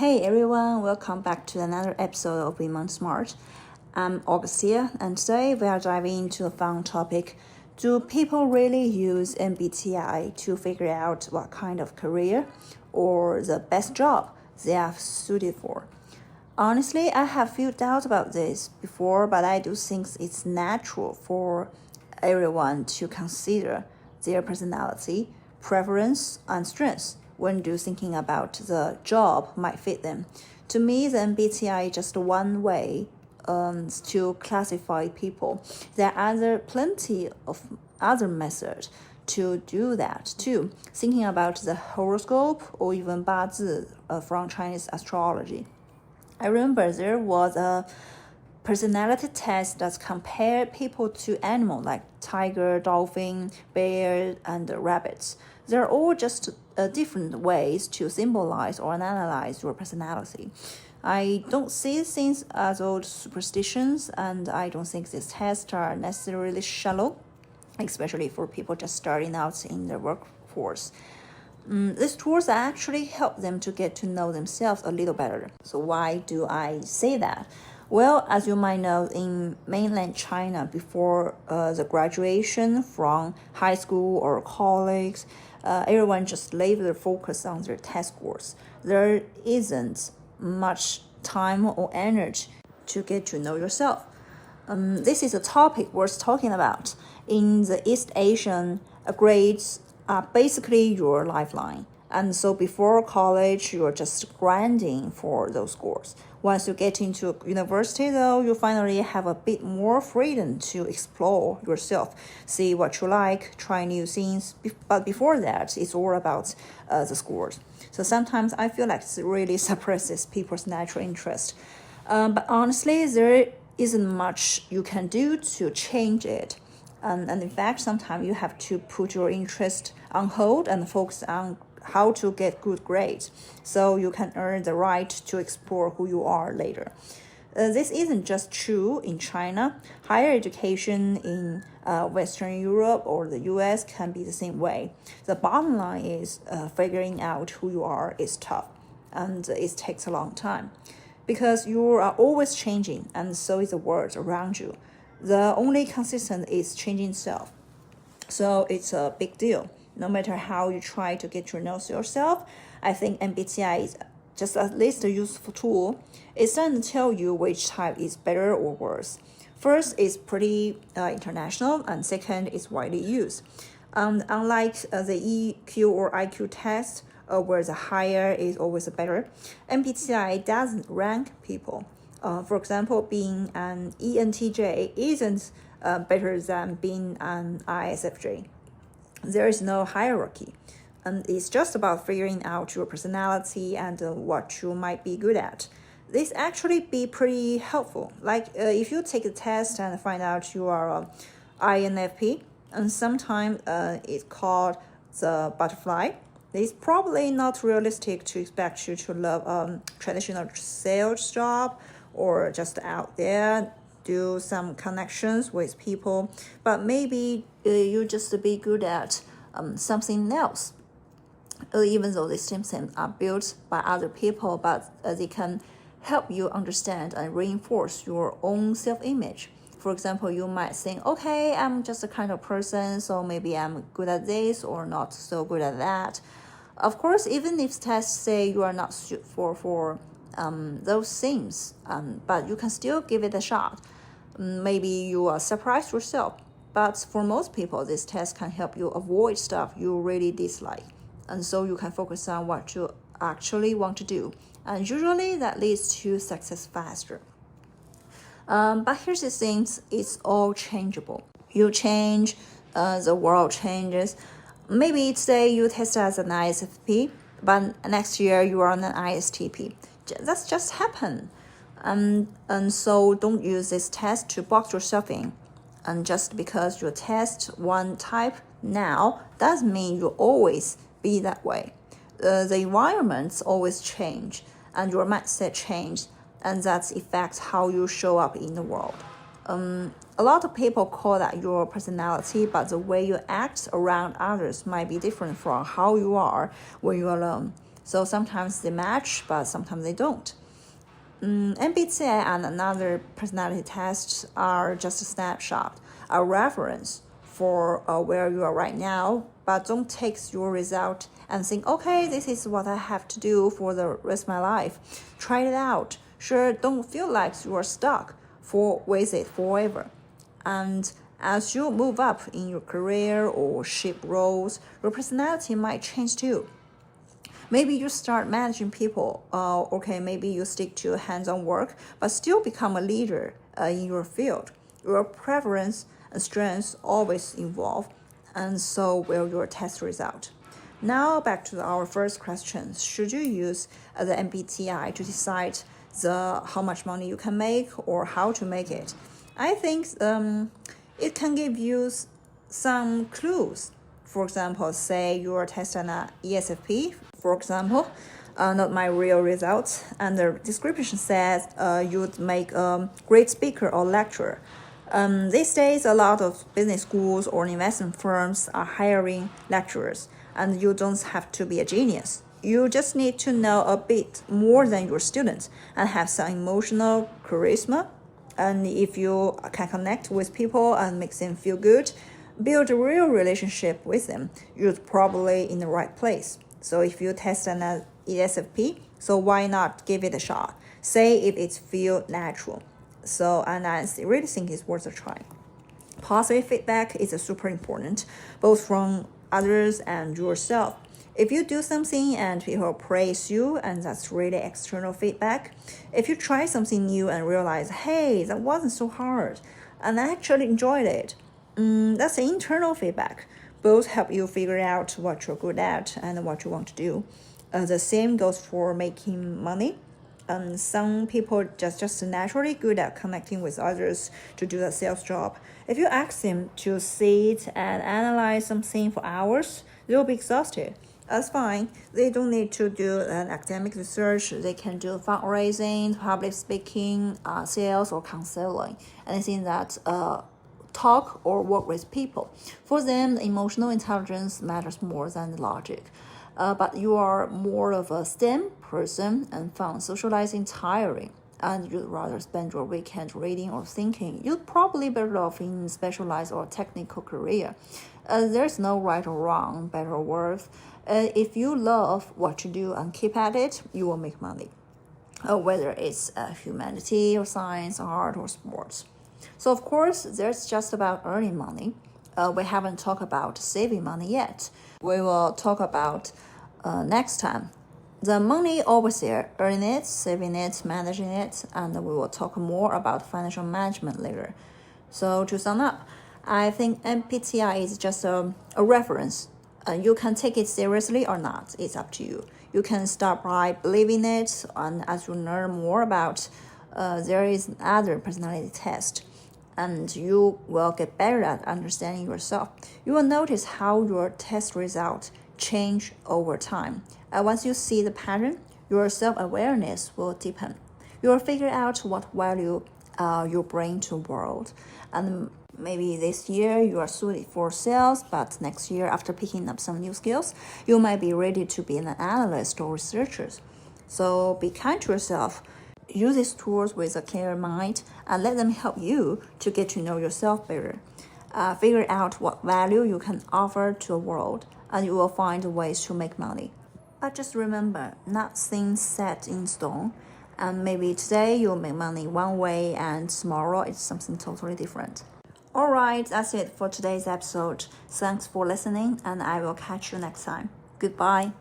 Hey everyone, welcome back to another episode of Women Smart. I'm Augustia, and today we are diving into a fun topic. Do people really use MBTI to figure out what kind of career or the best job they are suited for? Honestly, I have few doubts about this before, but I do think it's natural for everyone to consider their personality, preference, and strengths when thinking about the job might fit them. To me, the MBTI is just one way to classify people. There are plenty of other methods to do that too. Thinking about the horoscope or even 八字from Chinese astrology. I remember there was a personality test that compared people to animals like tiger, dolphin, bear, and rabbits. They're all just different ways to symbolize or analyze your personality. I don't see things as old superstitions, and I don't think these tests are necessarily shallow, especially for people just starting out in the workforce. These tools actually help them to get to know themselves a little better. So why do I say that? Well, as you might know, in mainland China, before the graduation from high school or college, everyone just laid their focus on their test scores. There isn't much time or energy to get to know yourself. This is a topic worth talking about. In the East Asian, grades are basically your lifeline. And so before college, you're just grinding for those scores. Once you get into university, though, you finally have a bit more freedom to explore yourself, see what you like, try new things. But before that, it's all about the scores. So sometimes I feel like it really suppresses people's natural interest. But honestly, there isn't much you can do to change it. And in fact, sometimes you have to put your interest on hold and focus on how to get good grades so you can earn the right to explore who you are later. This isn't just true in China. Higher education in Western Europe or the US can be the same way. The bottom line is figuring out who you are is tough, and it takes a long time because you are always changing, and so is the world around you. The only consistent is changing self. So it's a big deal. No matter how you try to get to know yourself, I think MBTI is just at least a useful tool. It doesn't tell you which type is better or worse. First, it's pretty international, and second, it's widely used. Unlike the EQ or IQ test, where the higher is always better, MBTI doesn't rank people. For example, being an ENTJ isn't better than being an ISFJ. There is no hierarchy, and it's just about figuring out your personality and what you might be good at. This actually be pretty helpful. Like if you take a test and find out you are INFP, and sometimes it's called the butterfly. It's probably not realistic to expect you to love traditional sales job or just out there do some connections with people, but maybe you just be good at something else. Even though these systems are built by other people, but they can help you understand and reinforce your own self-image. For example, you might think, okay, I'm just a kind of person, so maybe I'm good at this or not so good at that. Of course, even if tests say you are not suitable for those things, but you can still give it a shot. Maybe you are surprised yourself, but for most people, this test can help you avoid stuff you really dislike, and so you can focus on what you actually want to do, and usually that leads to success faster. But here's the thing, it's all changeable. You change, the world changes. Maybe today you test as an ISFP, but next year you are an ISTP. That's just happened. And so don't use this test to box yourself in. And just because you test one type now doesn't mean you always be that way. The environments always change, and your mindset changes, and that affects how you show up in the world. A lot of people call that your personality, but the way you act around others might be different from how you are when you're alone. So sometimes they match, but sometimes they don't. MBTI and another personality tests are just a snapshot, a reference for where you are right now, but don't take your result and think, okay, this is what I have to do for the rest of my life. Try it out. Sure, don't feel like you are stuck with it forever. And as you move up in your career or shift roles, your personality might change too. Maybe you start managing people, maybe you stick to hands-on work, but still become a leader in your field. Your preference and strengths always evolve, and so will your test result. Now back to our first question. Should you use the MBTI to decide how much money you can make or how to make it? I think it can give you some clues. For example, say you are testing an ESFP, for example, not my real results, and the description says you'd make a great speaker or lecturer. These days, a lot of business schools or investment firms are hiring lecturers, and you don't have to be a genius. You just need to know a bit more than your students and have some emotional charisma. And if you can connect with people and make them feel good, build a real relationship with them, you're probably in the right place. So if you test an ESFP, so why not give it a shot? Say if it feels natural. And I really think it's worth a try. Positive feedback is super important, both from others and yourself. If you do something and people praise you, and that's really external feedback. If you try something new and realize, hey, that wasn't so hard, and I actually enjoyed it, that's internal feedback. Both help you figure out what you're good at and what you want to do. The same goes for making money. Some people just naturally good at connecting with others to do the sales job. If you ask them to sit and analyze something for hours, they'll be exhausted. That's fine. They don't need to do an academic research. They can do fundraising, public speaking, sales, or counseling. Anything that talk or work with people. For them, the emotional intelligence matters more than the logic. But you are more of a STEM person and found socializing tiring, and you'd rather spend your weekend reading or thinking, you'd probably better off in specialized or technical career. There's no right or wrong, better or worse. If you love what you do and keep at it, you will make money. Whether it's humanity or science, art or sports. So of course, there's just about earning money. We haven't talked about saving money yet. We will talk about next time. The money always there, earning it, saving it, managing it, and we will talk more about financial management later. So to sum up, I think MBTI is just a reference. You can take it seriously or not. It's up to you. You can start by believing it, and as you learn more about, there is another personality test, and you will get better at understanding yourself. You will notice how your test results change over time. And once you see the pattern, your self-awareness will deepen. You will figure out what value you bring to the world. And maybe this year you are suited for sales, but next year, after picking up some new skills, you might be ready to be an analyst or researcher. So be kind to yourself. Use these tools with a clear mind and let them help you to get to know yourself better. Figure out what value you can offer to the world, and you will find ways to make money. But just remember, nothing's set in stone. And maybe today you'll make money one way and tomorrow it's something totally different. Alright, that's it for today's episode. Thanks for listening, and I will catch you next time. Goodbye.